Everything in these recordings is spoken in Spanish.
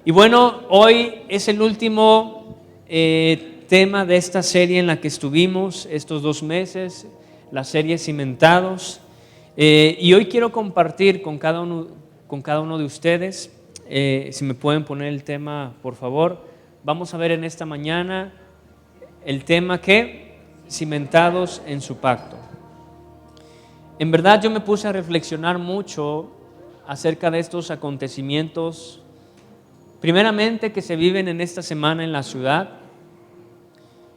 Y bueno, hoy es el último tema de esta serie en la que estuvimos estos 2 meses, la serie Cimentados. Y hoy quiero compartir con cada uno de ustedes, si me pueden poner el tema, por favor. Vamos a ver en esta mañana el tema que cimentados en su pacto. En verdad yo me puse a reflexionar mucho acerca de estos acontecimientos, primeramente que se viven en esta semana en la ciudad,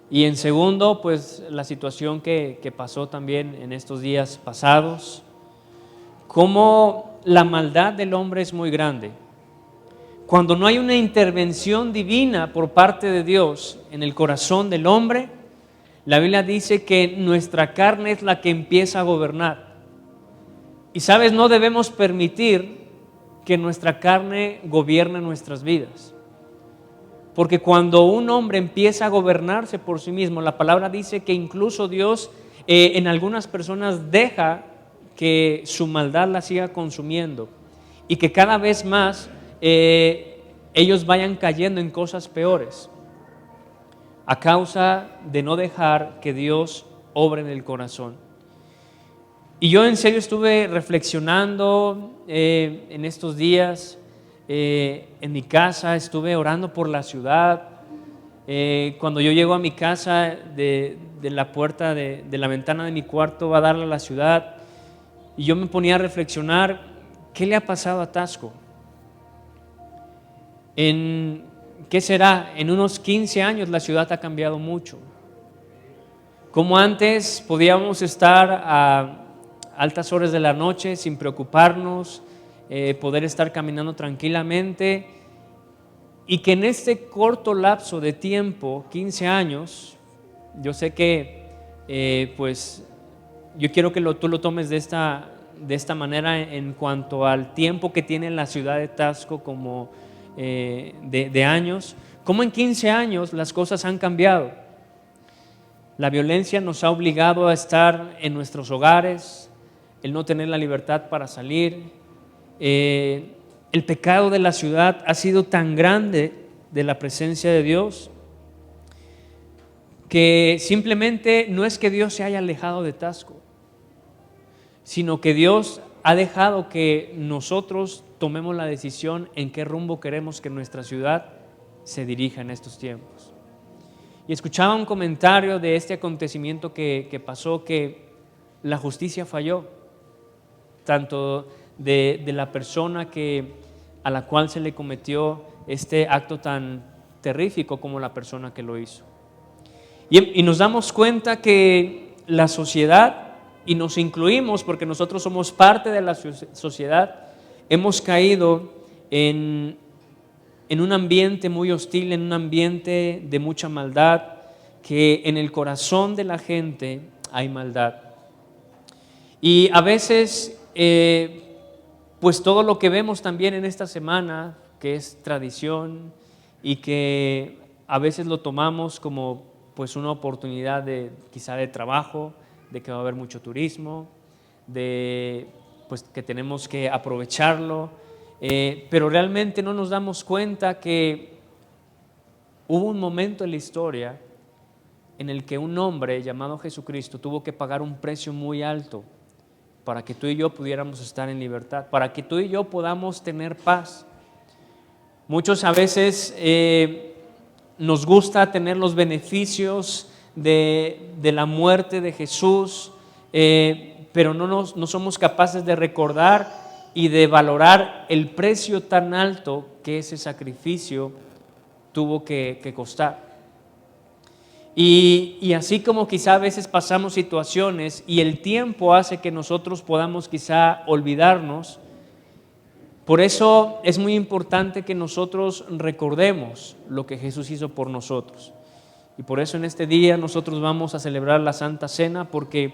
y en segundo, pues la situación que pasó también en estos días pasados, cómo la maldad del hombre es muy grande. Cuando no hay una intervención divina por parte de Dios en el corazón del hombre, la Biblia dice que nuestra carne es la que empieza a gobernar. Y sabes, no debemos permitir que nuestra carne gobierne nuestras vidas. Porque cuando un hombre empieza a gobernarse por sí mismo, la palabra dice que incluso Dios en algunas personas deja que su maldad la siga consumiendo y que cada vez más ellos vayan cayendo en cosas peores a causa de no dejar que Dios obre en el corazón. Y yo en serio estuve reflexionando en estos días, en mi casa, estuve orando por la ciudad. Cuando yo llego a mi casa, de la puerta, de la ventana de mi cuarto va a dar a la ciudad, y yo me ponía a reflexionar, ¿qué le ha pasado a Taxco? ¿Qué será? En unos 15 años la ciudad ha cambiado mucho. Como antes podíamos estar a altas horas de la noche sin preocuparnos, poder estar caminando tranquilamente, y que en este corto lapso de tiempo, 15 años, yo sé que pues yo quiero que tú lo tomes de esta manera en cuanto al tiempo que tiene la ciudad de Taxco como de años, como en 15 años las cosas han cambiado. La violencia nos ha obligado a estar en nuestros hogares, el no tener la libertad para salir. El pecado de la ciudad ha sido tan grande de la presencia de Dios que simplemente no es que Dios se haya alejado de Taxco, sino que Dios ha dejado que nosotros tomemos la decisión en qué rumbo queremos que nuestra ciudad se dirija en estos tiempos. Y escuchaba un comentario de este acontecimiento que pasó, que la justicia falló, tanto de la persona a la cual se le cometió este acto tan terrífico como la persona que lo hizo. Y nos damos cuenta que la sociedad, y nos incluimos porque nosotros somos parte de la sociedad, hemos caído en un ambiente muy hostil, en un ambiente de mucha maldad, que en el corazón de la gente hay maldad. Y a veces pues todo lo que vemos también en esta semana, que es tradición y que a veces lo tomamos como pues una oportunidad quizá de trabajo, de que va a haber mucho turismo, pues que tenemos que aprovecharlo, pero realmente no nos damos cuenta que hubo un momento en la historia en el que un hombre llamado Jesucristo tuvo que pagar un precio muy alto para que tú y yo pudiéramos estar en libertad, para que tú y yo podamos tener paz. Muchos a veces nos gusta tener los beneficios de la muerte de Jesús, pero no somos capaces de recordar y de valorar el precio tan alto que ese sacrificio tuvo que costar. Y así como quizá a veces pasamos situaciones y el tiempo hace que nosotros podamos quizá olvidarnos, por eso es muy importante que nosotros recordemos lo que Jesús hizo por nosotros. Y por eso en este día nosotros vamos a celebrar la Santa Cena, porque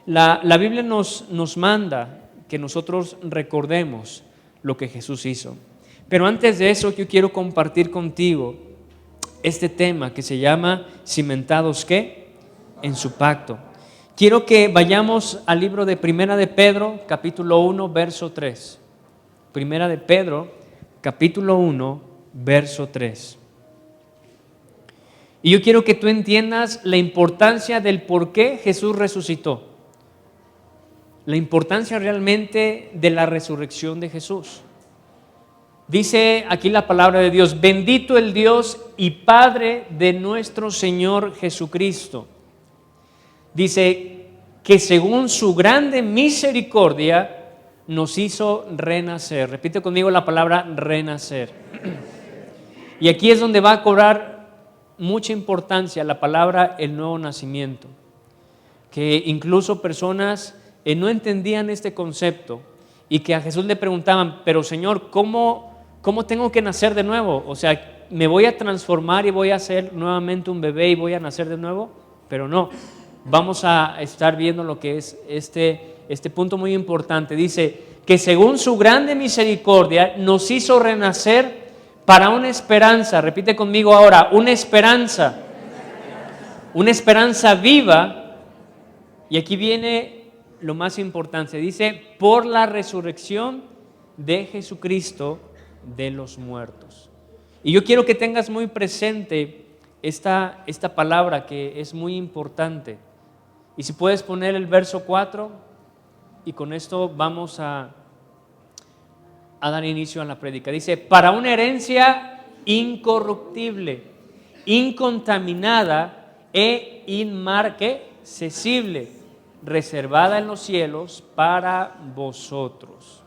la Biblia nos manda que nosotros recordemos lo que Jesús hizo. Pero antes de eso yo quiero compartir contigo este tema que se llama cimentados ¿qué? En su pacto. Quiero que vayamos al libro de Primera de Pedro, capítulo 1, verso 3. Primera de Pedro, capítulo 1, verso 3. Y yo quiero que tú entiendas la importancia del por qué Jesús resucitó. La importancia realmente de la resurrección de Jesús. Dice aquí la palabra de Dios: bendito el Dios y Padre de nuestro Señor Jesucristo. Dice que según su grande misericordia nos hizo renacer. Repite conmigo la palabra renacer. Y aquí es donde va a cobrar mucha importancia la palabra el nuevo nacimiento. Que incluso personas no entendían este concepto y que a Jesús le preguntaban: pero Señor, ¿cómo tengo que nacer de nuevo? O sea, ¿me voy a transformar y voy a ser nuevamente un bebé y voy a nacer de nuevo? Pero no, vamos a estar viendo lo que es este punto muy importante. Dice que según su grande misericordia nos hizo renacer para una esperanza. Repite conmigo ahora: una esperanza viva. Y aquí viene lo más importante, dice por la resurrección de Jesucristo de los muertos. Y yo quiero que tengas muy presente esta palabra, que es muy importante. Y si puedes poner el verso 4, y con esto vamos a dar inicio a la prédica. Dice: para una herencia incorruptible, incontaminada e inmarcesible, reservada en los cielos para vosotros.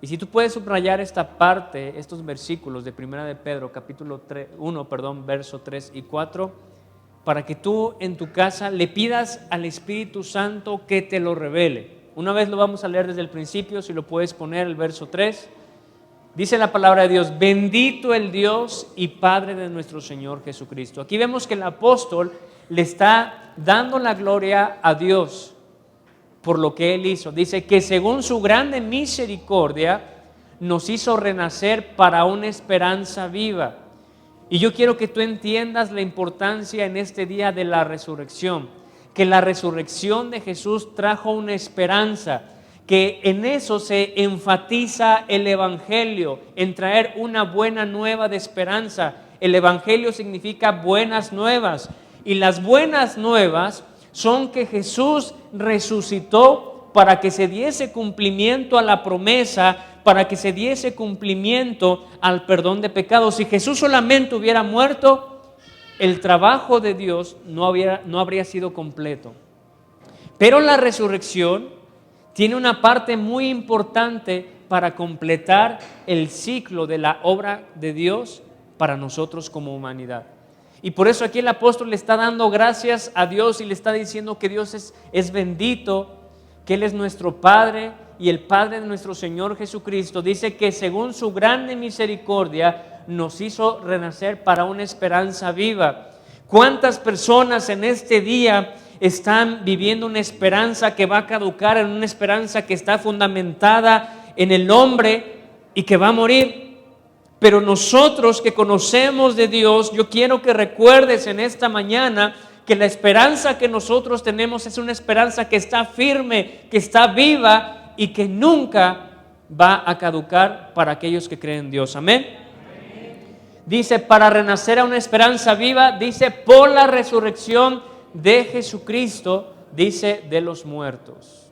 Y si tú puedes subrayar esta parte, estos versículos de 1 de Pedro, capítulo 1, verso 3 y 4, para que tú en tu casa le pidas al Espíritu Santo que te lo revele. Una vez lo vamos a leer desde el principio, si lo puedes poner, el verso 3. Dice la palabra de Dios: bendito el Dios y Padre de nuestro Señor Jesucristo. Aquí vemos que el apóstol le está dando la gloria a Dios por lo que Él hizo. Dice que según su grande misericordia nos hizo renacer para una esperanza viva. Y yo quiero que tú entiendas la importancia en este día de la resurrección, que la resurrección de Jesús trajo una esperanza, que en eso se enfatiza el Evangelio, en traer una buena nueva de esperanza. El Evangelio significa buenas nuevas, y las buenas nuevas son que Jesús resucitó para que se diese cumplimiento a la promesa, para que se diese cumplimiento al perdón de pecados. Si Jesús solamente hubiera muerto, el trabajo de Dios no habría sido completo. Pero la resurrección tiene una parte muy importante para completar el ciclo de la obra de Dios para nosotros como humanidad. Y por eso aquí el apóstol le está dando gracias a Dios y le está diciendo que Dios es bendito, que Él es nuestro Padre y el Padre de nuestro Señor Jesucristo. Dice que según su grande misericordia nos hizo renacer para una esperanza viva. ¿Cuántas personas en este día están viviendo una esperanza que va a caducar, en una esperanza que está fundamentada en el hombre y que va a morir? Pero nosotros que conocemos de Dios, yo quiero que recuerdes en esta mañana que la esperanza que nosotros tenemos es una esperanza que está firme, que está viva y que nunca va a caducar para aquellos que creen en Dios. Amén. Dice, para renacer a una esperanza viva, dice, por la resurrección de Jesucristo, dice, de los muertos.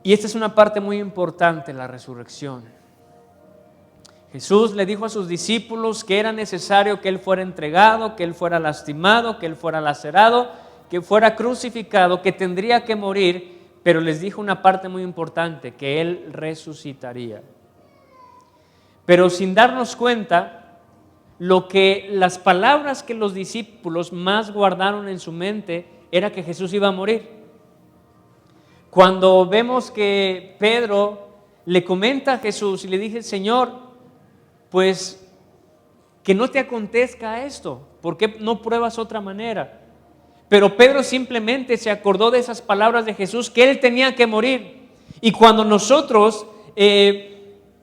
Y esta es una parte muy importante, la resurrección. Jesús le dijo a sus discípulos que era necesario que Él fuera entregado, que Él fuera lastimado, que Él fuera lacerado, que fuera crucificado, que tendría que morir, pero les dijo una parte muy importante, que Él resucitaría. Pero sin darnos cuenta, las palabras que los discípulos más guardaron en su mente era que Jesús iba a morir. Cuando vemos que Pedro le comenta a Jesús y le dice: Señor, pues que no te acontezca esto, ¿por qué no pruebas otra manera? Pero Pedro simplemente se acordó de esas palabras de Jesús, que él tenía que morir. Y cuando nosotros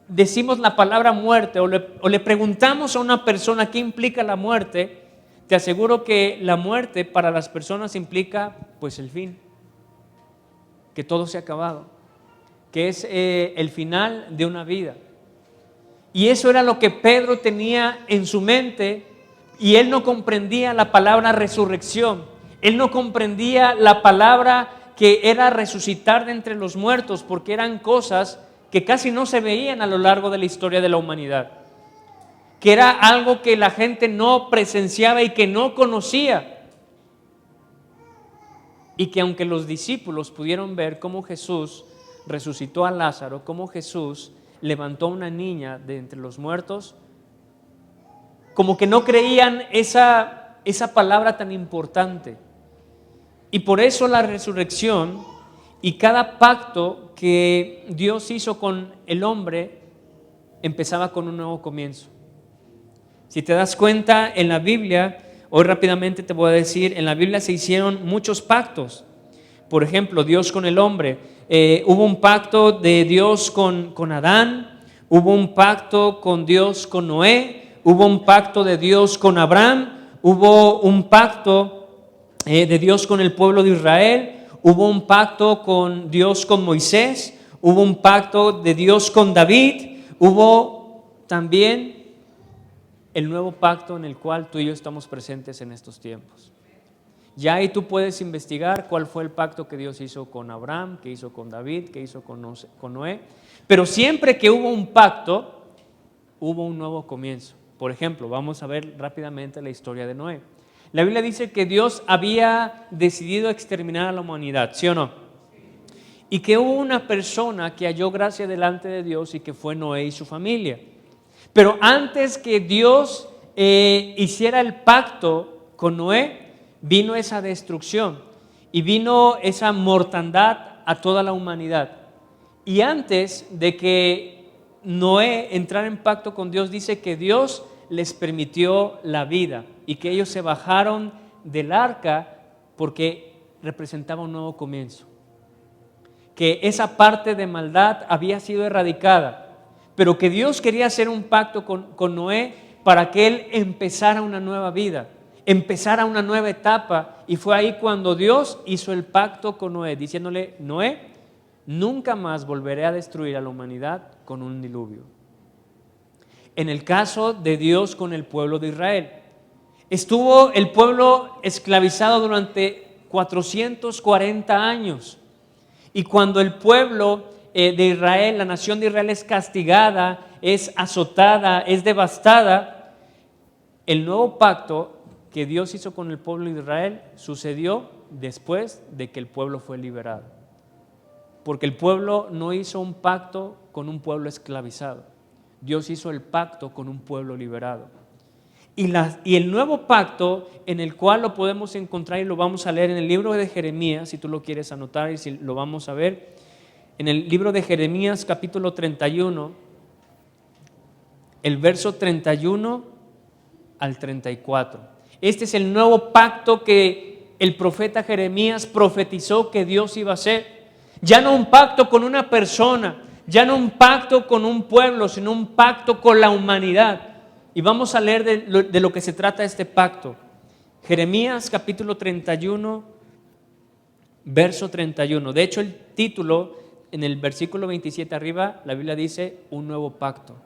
decimos la palabra muerte o le preguntamos a una persona qué implica la muerte, te aseguro que la muerte para las personas implica pues el fin, que todo se ha acabado, que es el final de una vida. Y eso era lo que Pedro tenía en su mente, y él no comprendía la palabra resurrección. Él no comprendía la palabra que era resucitar de entre los muertos, porque eran cosas que casi no se veían a lo largo de la historia de la humanidad, que era algo que la gente no presenciaba y que no conocía. Y que aunque los discípulos pudieron ver cómo Jesús resucitó a Lázaro, cómo Jesús levantó a una niña de entre los muertos, como que no creían esa palabra tan importante. Y por eso la resurrección y cada pacto que Dios hizo con el hombre empezaba con un nuevo comienzo. Si te das cuenta, en la Biblia, hoy rápidamente te voy a decir, en la Biblia se hicieron muchos pactos. Por ejemplo, Dios con el hombre. Hubo un pacto de Dios con Adán, hubo un pacto con Dios con Noé, hubo un pacto de Dios con Abraham, hubo un pacto de Dios con el pueblo de Israel, hubo un pacto con Dios con Moisés, hubo un pacto de Dios con David, hubo también el nuevo pacto en el cual tú y yo estamos presentes en estos tiempos. Ya ahí tú puedes investigar cuál fue el pacto que Dios hizo con Abraham, que hizo con David, que hizo con Noé. Pero siempre que hubo un pacto, hubo un nuevo comienzo. Por ejemplo, vamos a ver rápidamente la historia de Noé. La Biblia dice que Dios había decidido exterminar a la humanidad, ¿sí o no? Y que hubo una persona que halló gracia delante de Dios y que fue Noé y su familia. Pero antes que Dios hiciera el pacto con Noé, vino esa destrucción y vino esa mortandad a toda la humanidad. Y antes de que Noé entrara en pacto con Dios, dice que Dios les permitió la vida y que ellos se bajaron del arca porque representaba un nuevo comienzo. Que esa parte de maldad había sido erradicada, pero que Dios quería hacer un pacto con Noé para que él empezara una nueva vida, empezara una nueva etapa. Y fue ahí cuando Dios hizo el pacto con Noé, diciéndole: Noé, nunca más volveré a destruir a la humanidad con un diluvio. En el caso de Dios con el pueblo de Israel, estuvo el pueblo esclavizado durante 440 años. Y cuando el pueblo de Israel, la nación de Israel, es castigada, es azotada, es devastada, el nuevo pacto que Dios hizo con el pueblo de Israel sucedió después de que el pueblo fue liberado. Porque el pueblo no hizo un pacto con un pueblo esclavizado. Dios hizo el pacto con un pueblo liberado. Y el nuevo pacto, en el cual lo podemos encontrar y lo vamos a leer en el libro de Jeremías, si tú lo quieres anotar y si lo vamos a ver, en el libro de Jeremías capítulo 31, el verso 31 al 34. Este es el nuevo pacto que el profeta Jeremías profetizó que Dios iba a hacer. Ya no un pacto con una persona, ya no un pacto con un pueblo, sino un pacto con la humanidad. Y vamos a leer de lo que se trata este pacto. Jeremías capítulo 31, verso 31. De hecho, el título en el versículo 27 arriba, la Biblia dice un nuevo pacto.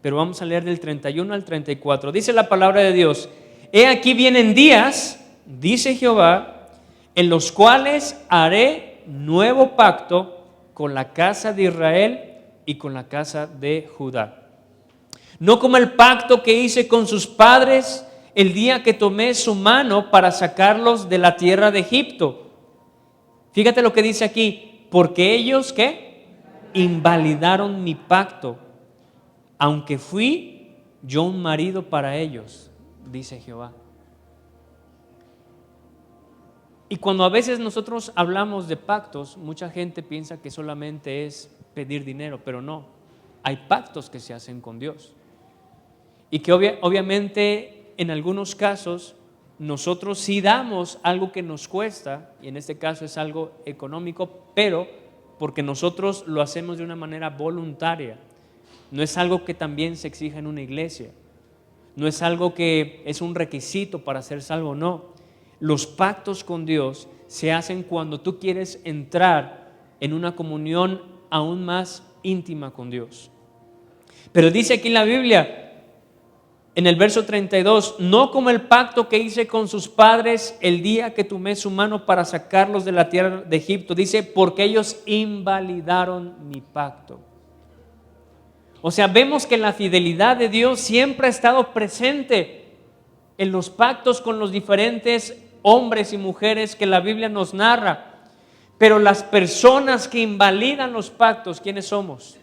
Pero vamos a leer del 31 al 34. Dice la palabra de Dios: He aquí vienen días, dice Jehová, en los cuales haré nuevo pacto con la casa de Israel y con la casa de Judá. No como el pacto que hice con sus padres el día que tomé su mano para sacarlos de la tierra de Egipto. Fíjate lo que dice aquí: porque ellos, ¿qué? Invalidaron mi pacto, aunque fui yo un marido para ellos, dice Jehová. Y cuando a veces nosotros hablamos de pactos, mucha gente piensa que solamente es pedir dinero, pero no. Hay pactos que se hacen con Dios. Y que obviamente en algunos casos nosotros sí damos algo que nos cuesta, y en este caso es algo económico, pero porque nosotros lo hacemos de una manera voluntaria. No es algo que también se exija en una iglesia. No es algo que es un requisito para ser salvo, no. Los pactos con Dios se hacen cuando tú quieres entrar en una comunión aún más íntima con Dios. Pero dice aquí en la Biblia, en el verso 32, no como el pacto que hice con sus padres el día que tomé su mano para sacarlos de la tierra de Egipto. Dice, porque ellos invalidaron mi pacto. O sea, vemos que la fidelidad de Dios siempre ha estado presente en los pactos con los diferentes hombres y mujeres que la Biblia nos narra. Pero las personas que invalidan los pactos, ¿quiénes somos?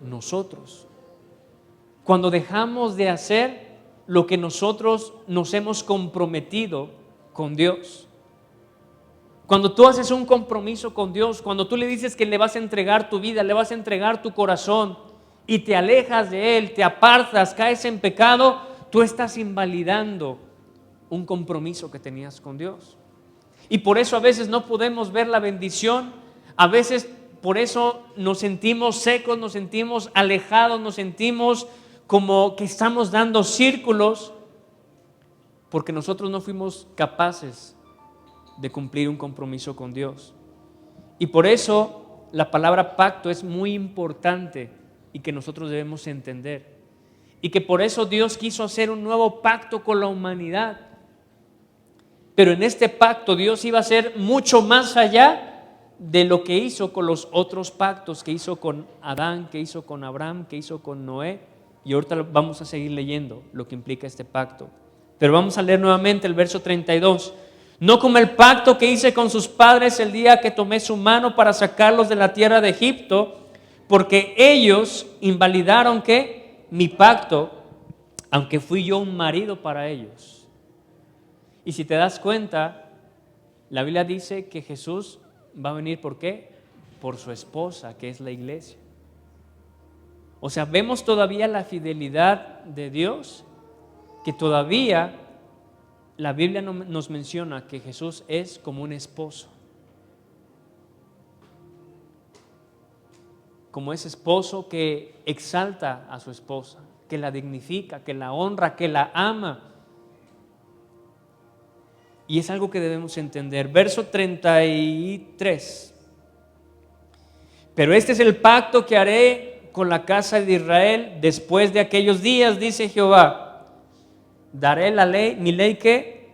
Nosotros. Cuando dejamos de hacer lo que nosotros nos hemos comprometido con Dios. Cuando tú haces un compromiso con Dios, cuando tú le dices que le vas a entregar tu vida, le vas a entregar tu corazón y te alejas de Él, te apartas, caes en pecado, tú estás invalidando un compromiso que tenías con Dios. Y por eso a veces no podemos ver la bendición, a veces por eso nos sentimos secos, nos sentimos alejados, nos sentimos como que estamos dando círculos, porque nosotros no fuimos capaces de cumplir un compromiso con Dios. Y por eso la palabra pacto es muy importante y que nosotros debemos entender. Y que por eso Dios quiso hacer un nuevo pacto con la humanidad. Pero en este pacto Dios iba a hacer mucho más allá de lo que hizo con los otros pactos que hizo con Adán, que hizo con Abraham, que hizo con Noé. Y ahorita vamos a seguir leyendo lo que implica este pacto. Pero vamos a leer nuevamente el verso 32. No como el pacto que hice con sus padres el día que tomé su mano para sacarlos de la tierra de Egipto, porque ellos invalidaron ¿qué? Mi pacto, aunque fui yo un marido para ellos. Y si te das cuenta, la Biblia dice que Jesús va a venir ¿por qué? Por su esposa, que es la iglesia. O sea, vemos todavía la fidelidad de Dios, que todavía la Biblia nos menciona que Jesús es como un esposo. Como ese esposo que exalta a su esposa, que la dignifica, que la honra, que la ama. Y es algo que debemos entender. Verso 33. Pero este es el pacto que haré con la casa de Israel después de aquellos días, dice Jehová. Daré la ley, mi ley que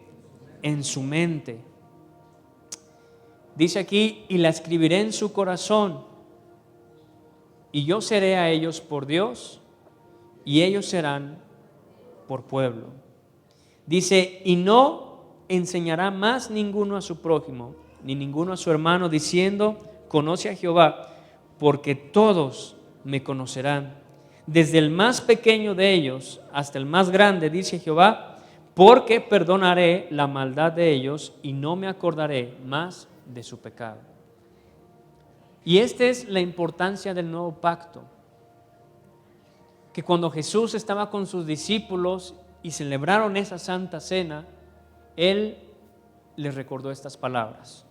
en su mente. Dice aquí, y la escribiré en su corazón, y yo seré a ellos por Dios, y ellos serán por pueblo. Dice, y no enseñará más ninguno a su prójimo, ni ninguno a su hermano, diciendo, conoce a Jehová, porque todos me conocerán, desde el más pequeño de ellos hasta el más grande, dice Jehová, porque perdonaré la maldad de ellos y no me acordaré más de su pecado. Y esta es la importancia del nuevo pacto, que cuando Jesús estaba con sus discípulos y celebraron esa santa cena, Él les recordó estas palabras.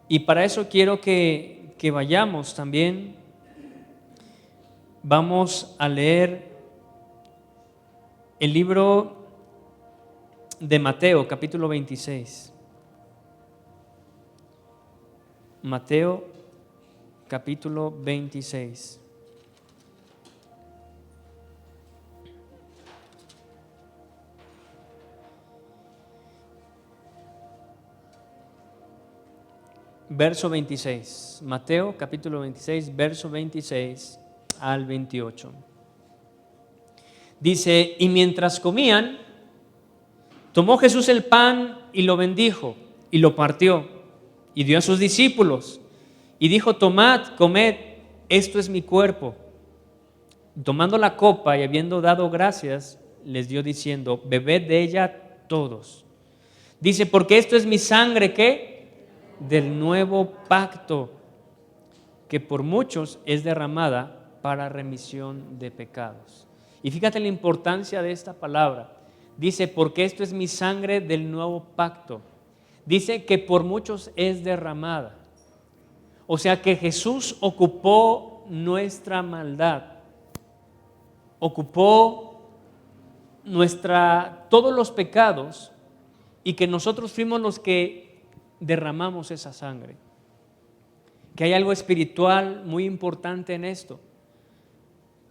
Y para eso quiero que vayamos también. Vamos a leer el libro de Mateo, capítulo 26. Mateo, capítulo 26. Verso 26. Mateo, capítulo 26, verso 26 al 28. Dice, y mientras comían, tomó Jesús el pan y lo bendijo y lo partió y dio a sus discípulos y dijo, tomad, comed, esto es mi cuerpo. Tomando la copa y habiendo dado gracias, les dio diciendo, bebed de ella todos. Dice, porque esto es mi sangre, ¿qué? Del nuevo pacto, que por muchos es derramada para remisión de pecados. Y fíjate la importancia de esta palabra. Dice, porque esto es mi sangre del nuevo pacto. Dice que por muchos es derramada. O sea que Jesús ocupó nuestra maldad. Ocupó todos los pecados y que nosotros fuimos los que derramamos esa sangre. Que hay algo espiritual muy importante en esto.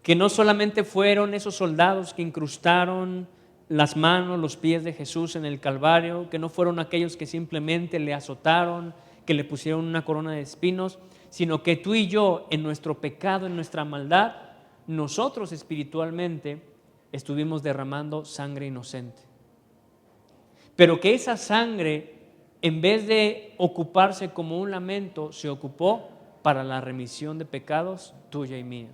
que no solamente fueron esos soldados que incrustaron las manos, los pies de Jesús en el Calvario, que no fueron aquellos que simplemente le azotaron, que le pusieron una corona de espinos, sino que tú y yo, en nuestro pecado, en nuestra maldad, nosotros espiritualmente estuvimos derramando sangre inocente. Pero que esa sangre, en vez de ocuparse como un lamento, se ocupó para la remisión de pecados tuya y mía.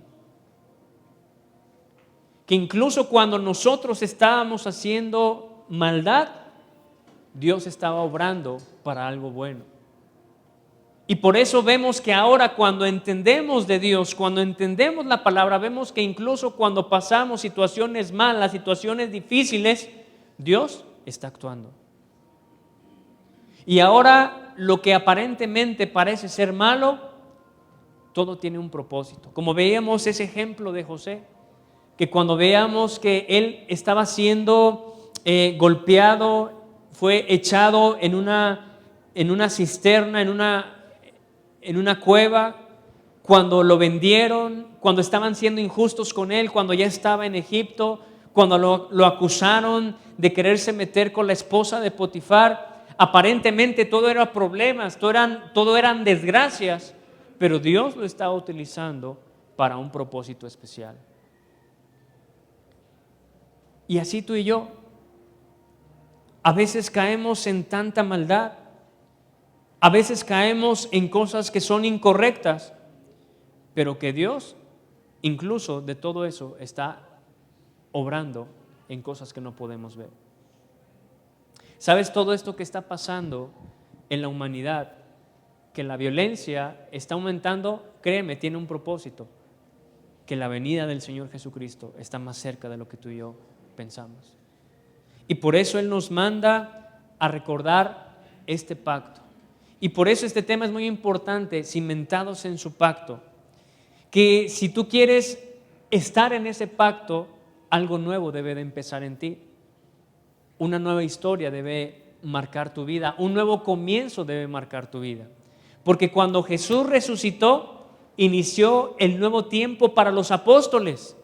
Que incluso cuando nosotros estábamos haciendo maldad, Dios estaba obrando para algo bueno. Y por eso vemos que ahora cuando entendemos de Dios, cuando entendemos la palabra, vemos que incluso cuando pasamos situaciones malas, situaciones difíciles, Dios está actuando. Y ahora lo que aparentemente parece ser malo, todo tiene un propósito. Como veíamos ese ejemplo de José, que cuando veamos que él estaba siendo golpeado, fue echado en una cisterna, en una cueva, cuando lo vendieron, cuando estaban siendo injustos con él, cuando ya estaba en Egipto, cuando lo acusaron de quererse meter con la esposa de Potifar. Aparentemente todo eran problemas, todo eran desgracias, pero Dios lo estaba utilizando para un propósito especial. Y así tú y yo, a veces caemos en tanta maldad, a veces caemos en cosas que son incorrectas, pero que Dios, incluso de todo eso, está obrando en cosas que no podemos ver. ¿Sabes todo esto que está pasando en la humanidad? Que la violencia está aumentando, créeme, tiene un propósito, que la venida del Señor Jesucristo está más cerca de lo que tú y yo pensamos. Y por eso Él nos manda a recordar este pacto. Y por eso este tema es muy importante, cimentados en su pacto. Que si tú quieres estar en ese pacto, algo nuevo debe de empezar en ti. Una nueva historia debe marcar tu vida, un nuevo comienzo debe marcar tu vida. Porque cuando Jesús resucitó, inició el nuevo tiempo para los apóstoles.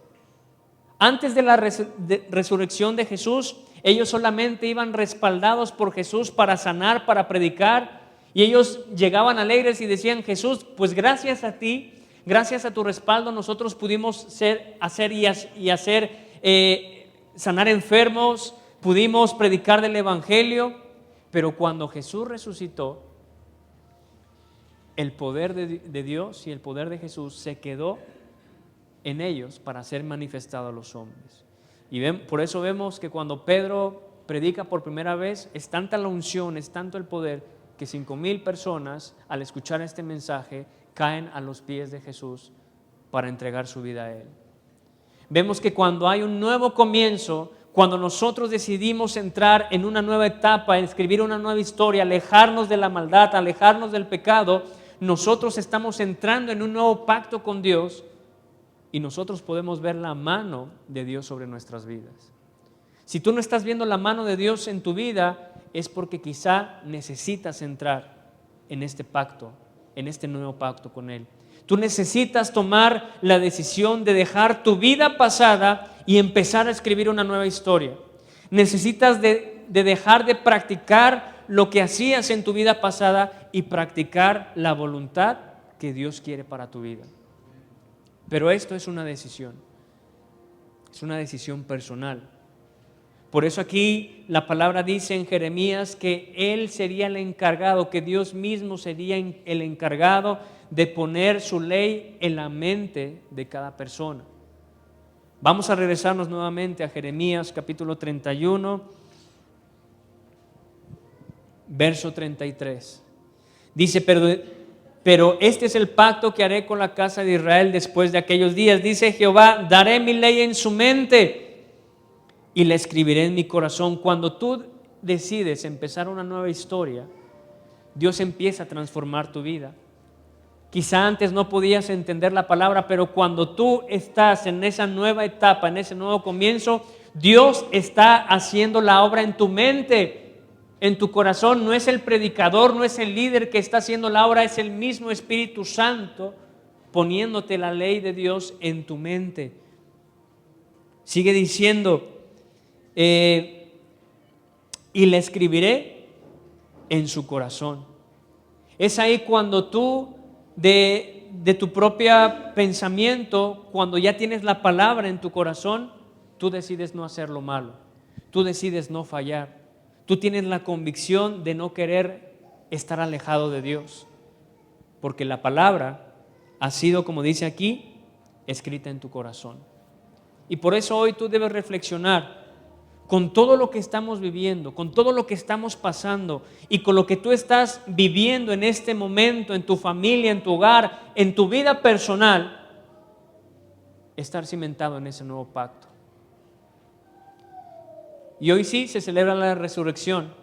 Antes de la resurrección de Jesús, ellos solamente iban respaldados por Jesús para sanar, para predicar, y ellos llegaban alegres y decían: Jesús, pues gracias a ti, gracias a tu respaldo, nosotros pudimos sanar enfermos, pudimos predicar del Evangelio. Pero cuando Jesús resucitó, el poder de Dios y el poder de Jesús se quedó en ellos para ser manifestado a los hombres. Y por eso vemos que cuando Pedro predica por primera vez, es tanta la unción, es tanto el poder, que 5,000 personas al escuchar este mensaje caen a los pies de Jesús para entregar su vida a Él. Vemos que cuando hay un nuevo comienzo, cuando nosotros decidimos entrar en una nueva etapa, escribir una nueva historia, alejarnos de la maldad, alejarnos del pecado, nosotros estamos entrando en un nuevo pacto con Dios y nosotros podemos ver la mano de Dios sobre nuestras vidas. Si tú no estás viendo la mano de Dios en tu vida, es porque quizá necesitas entrar en este pacto, en este nuevo pacto con Él. Tú necesitas tomar la decisión de dejar tu vida pasada y empezar a escribir una nueva historia. Necesitas de dejar de practicar lo que hacías en tu vida pasada y practicar la voluntad que Dios quiere para tu vida. Pero esto es una decisión personal. Por eso aquí la palabra dice en Jeremías que Él sería el encargado, que Dios mismo sería el encargado de poner su ley en la mente de cada persona. Vamos a regresarnos nuevamente a Jeremías capítulo 31, verso 33. Dice: pero este es el pacto que haré con la casa de Israel después de aquellos días. Dice Jehová: daré mi ley en su mente y la escribiré en mi corazón. Cuando tú decides empezar una nueva historia, Dios empieza a transformar tu vida. Quizá antes no podías entender la palabra, pero cuando tú estás en esa nueva etapa, en ese nuevo comienzo, Dios está haciendo la obra en tu mente, en tu corazón. No es el predicador, no es el líder que está haciendo la obra, es el mismo Espíritu Santo poniéndote la ley de Dios en tu mente. Sigue diciendo, y le escribiré en su corazón. Es ahí cuando tú de tu propio pensamiento, cuando ya tienes la palabra en tu corazón, tú decides no hacer lo malo, tú decides no fallar, tú tienes la convicción de no querer estar alejado de Dios, porque la palabra ha sido, como dice aquí, escrita en tu corazón. Y por eso hoy tú debes reflexionar con todo lo que estamos viviendo, con todo lo que estamos pasando y con lo que tú estás viviendo en este momento, en tu familia, en tu hogar, en tu vida personal, estar cimentado en ese nuevo pacto. Y hoy sí se celebra la resurrección,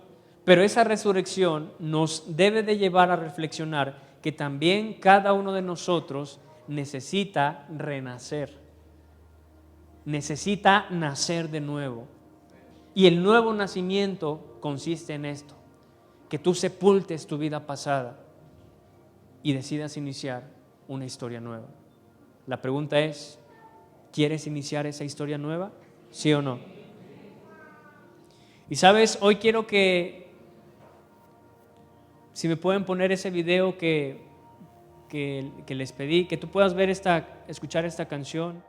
pero esa resurrección nos debe de llevar a reflexionar que también cada uno de nosotros necesita renacer, necesita nacer de nuevo. Y el nuevo nacimiento consiste en esto, que tú sepultes tu vida pasada y decidas iniciar una historia nueva. La pregunta es, ¿quieres iniciar esa historia nueva? ¿Sí o no? Y sabes, hoy quiero que, si me pueden poner ese video que les pedí, que tú puedas ver escuchar esta canción.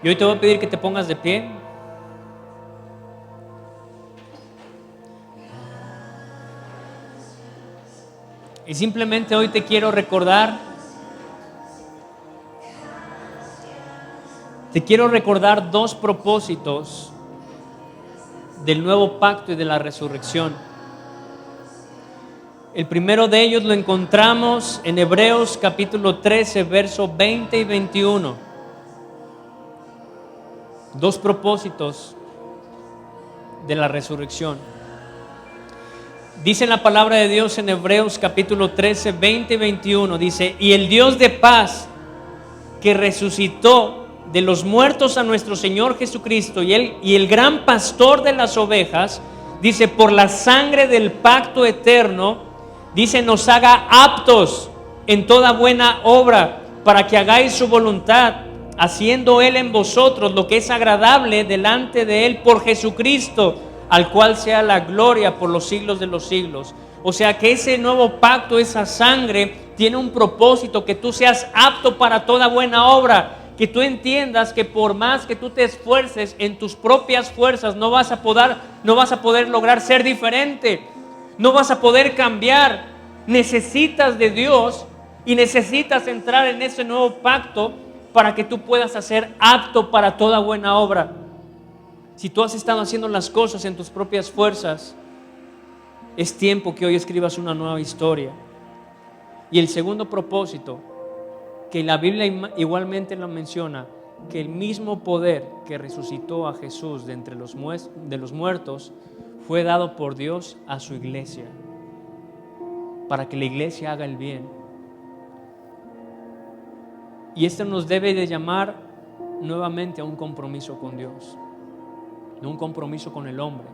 Y hoy te voy a pedir que te pongas de pie. Y simplemente hoy te quiero recordar, dos propósitos del nuevo pacto y de la resurrección. El primero de ellos lo encontramos en Hebreos capítulo 13, versos 20 y 21. Dos propósitos de la resurrección. Dice la palabra de Dios en Hebreos capítulo 13, 20 y 21, dice, y el Dios de paz que resucitó de los muertos a nuestro Señor Jesucristo y el gran pastor de las ovejas, dice, por la sangre del pacto eterno, dice, nos haga aptos en toda buena obra para que hagáis su voluntad, haciendo Él en vosotros lo que es agradable delante de Él por Jesucristo, al cual sea la gloria por los siglos de los siglos. O sea que ese nuevo pacto, esa sangre, tiene un propósito, que tú seas apto para toda buena obra, que tú entiendas que por más que tú te esfuerces en tus propias fuerzas, no vas a poder lograr ser diferente, no vas a poder cambiar. Necesitas de Dios y necesitas entrar en ese nuevo pacto para que tú puedas ser apto para toda buena obra. Si tú has estado haciendo las cosas en tus propias fuerzas, es tiempo que hoy escribas una nueva historia. Y el segundo propósito, que la Biblia igualmente lo menciona, que el mismo poder que resucitó a Jesús de entre los muertos fue dado por Dios a su iglesia, para que la iglesia haga el bien. Y esto nos debe de llamar nuevamente a un compromiso con Dios. No un compromiso con el hombre,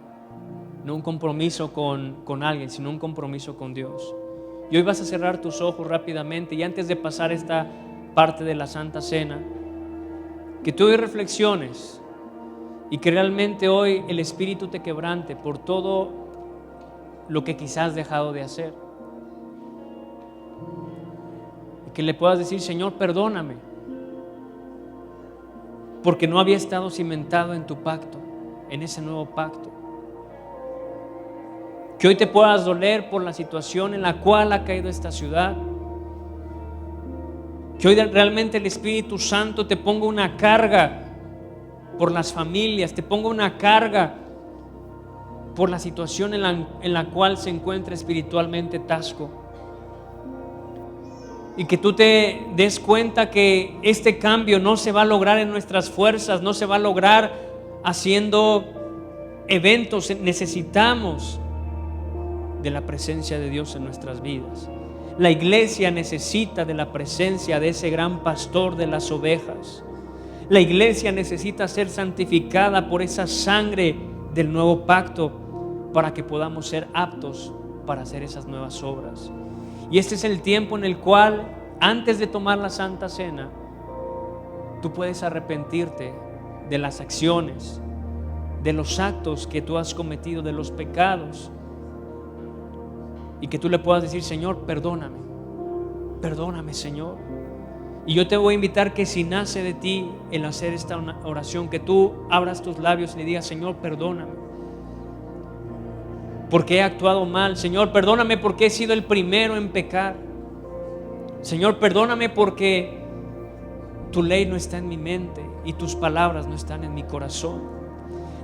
no un compromiso con alguien, sino un compromiso con Dios. Y hoy vas a cerrar tus ojos rápidamente, y antes de pasar esta parte de la Santa Cena, que tú hoy reflexiones y que realmente hoy el Espíritu te quebrante por todo lo que quizás has dejado de hacer. Y que le puedas decir, Señor, perdóname, porque no había estado cimentado en tu pacto, en ese nuevo pacto. Que hoy te puedas doler por la situación en la cual ha caído esta ciudad. Que hoy realmente el Espíritu Santo te ponga una carga por las familias, te ponga una carga por la situación en la cual se encuentra espiritualmente Tasco. Y que tú te des cuenta que este cambio no se va a lograr en nuestras fuerzas, no se va a lograr haciendo eventos. Necesitamos de la presencia de Dios en nuestras vidas. La iglesia necesita de la presencia de ese gran pastor de las ovejas. La iglesia necesita ser santificada por esa sangre del nuevo pacto, para que podamos ser aptos para hacer esas nuevas obras. Y este es el tiempo en el cual, antes de tomar la Santa Cena, tú puedes arrepentirte de las acciones, de los actos que tú has cometido, de los pecados, y que tú le puedas decir: Señor, perdóname, perdóname, Señor. Y yo te voy a invitar que si nace de ti el hacer esta oración, que tú abras tus labios y le digas: Señor, perdóname porque he actuado mal. Señor, perdóname porque he sido el primero en pecar. Señor, perdóname porque tu ley no está en mi mente y tus palabras no están en mi corazón.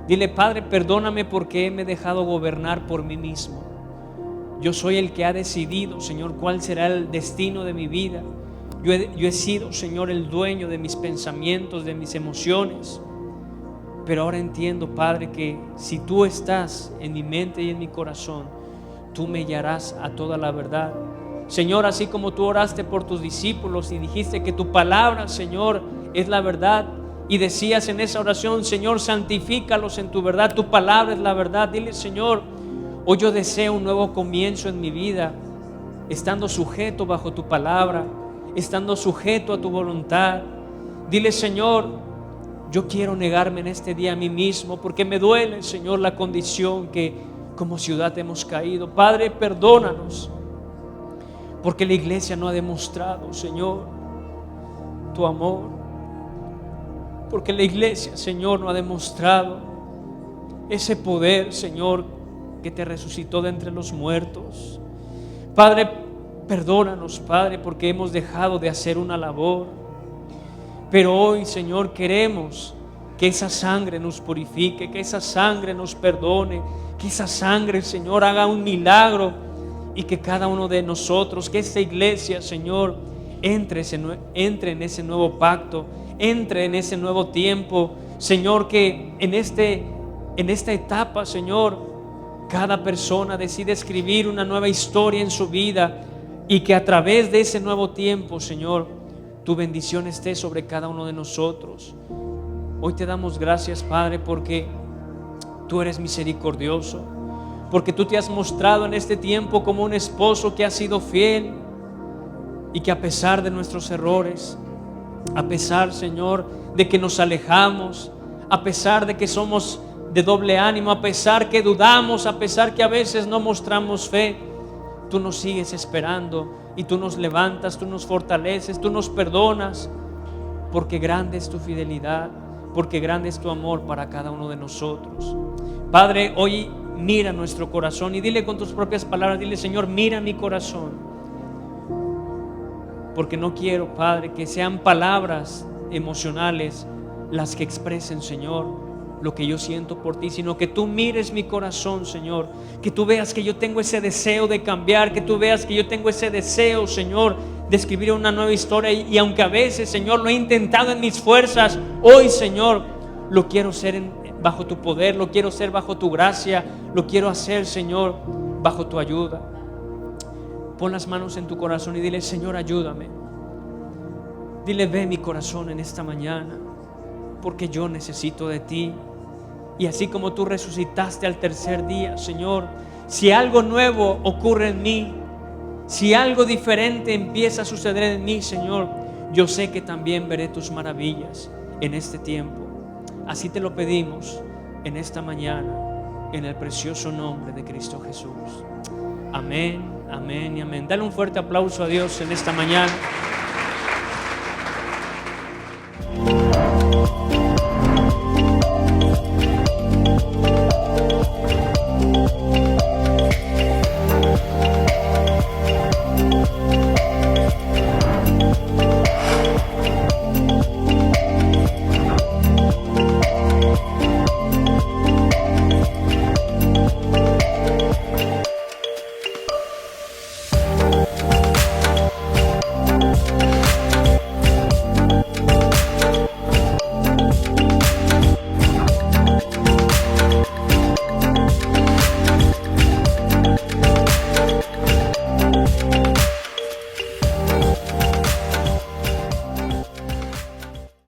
Dile: Padre, perdóname porque me he dejado gobernar por mí mismo. Yo soy el que ha decidido, Señor, cuál será el destino de mi vida. Yo he sido, Señor, el dueño de mis pensamientos, de mis emociones. Pero ahora entiendo, Padre, que si tú estás en mi mente y en mi corazón, tú me guiarás a toda la verdad. Señor, así como tú oraste por tus discípulos y dijiste que tu palabra, Señor, es la verdad, y decías en esa oración: Señor, santifícalos en tu verdad, tu palabra es la verdad. Dile: Señor, hoy yo deseo un nuevo comienzo en mi vida, estando sujeto bajo tu palabra, estando sujeto a tu voluntad. Dile: Señor, yo quiero negarme en este día a mí mismo, porque me duele, Señor, la condición que como ciudad hemos caído. Padre, perdónanos, porque la iglesia no ha demostrado, Señor, tu amor. Porque la iglesia, Señor, no ha demostrado ese poder, Señor, que te resucitó de entre los muertos. Padre, perdónanos, Padre, porque hemos dejado de hacer una labor. Pero hoy, Señor, queremos que esa sangre nos purifique, que esa sangre nos perdone, que esa sangre, Señor, haga un milagro, y que cada uno de nosotros, que esta iglesia, Señor, entre en ese nuevo pacto, entre en ese nuevo tiempo. Señor, que en esta etapa, Señor, cada persona decide escribir una nueva historia en su vida, y que a través de ese nuevo tiempo, Señor, tu bendición esté sobre cada uno de nosotros. Hoy te damos gracias, Padre, porque tú eres misericordioso, porque tú te has mostrado en este tiempo como un esposo que ha sido fiel, y que a pesar de nuestros errores, a pesar, Señor, de que nos alejamos, a pesar de que somos de doble ánimo, a pesar que dudamos, a pesar que a veces no mostramos fe, tú nos sigues esperando, y tú nos levantas, tú nos fortaleces, tú nos perdonas, porque grande es tu fidelidad, porque grande es tu amor para cada uno de nosotros. Padre, hoy mira nuestro corazón y dile con tus propias palabras: dile: Señor, mira mi corazón, porque no quiero, Padre, que sean palabras emocionales las que expresen, Señor, lo que yo siento por ti, sino que tú mires mi corazón, Señor, que tú veas que yo tengo ese deseo de cambiar, que tú veas que yo tengo ese deseo, Señor, de escribir una nueva historia. Y aunque a veces, Señor, lo he intentado en mis fuerzas, hoy, Señor, lo quiero hacer bajo tu poder, lo quiero hacer bajo tu gracia, lo quiero hacer, Señor, bajo tu ayuda. Pon las manos en tu corazón y dile: Señor, ayúdame. Dile: ve mi corazón en esta mañana, porque yo necesito de ti. Y así como tú resucitaste al tercer día, Señor, si algo nuevo ocurre en mí, si algo diferente empieza a suceder en mí, Señor, yo sé que también veré tus maravillas en este tiempo. Así te lo pedimos en esta mañana, en el precioso nombre de Cristo Jesús. Amén, amén y amén. Dale un fuerte aplauso a Dios en esta mañana.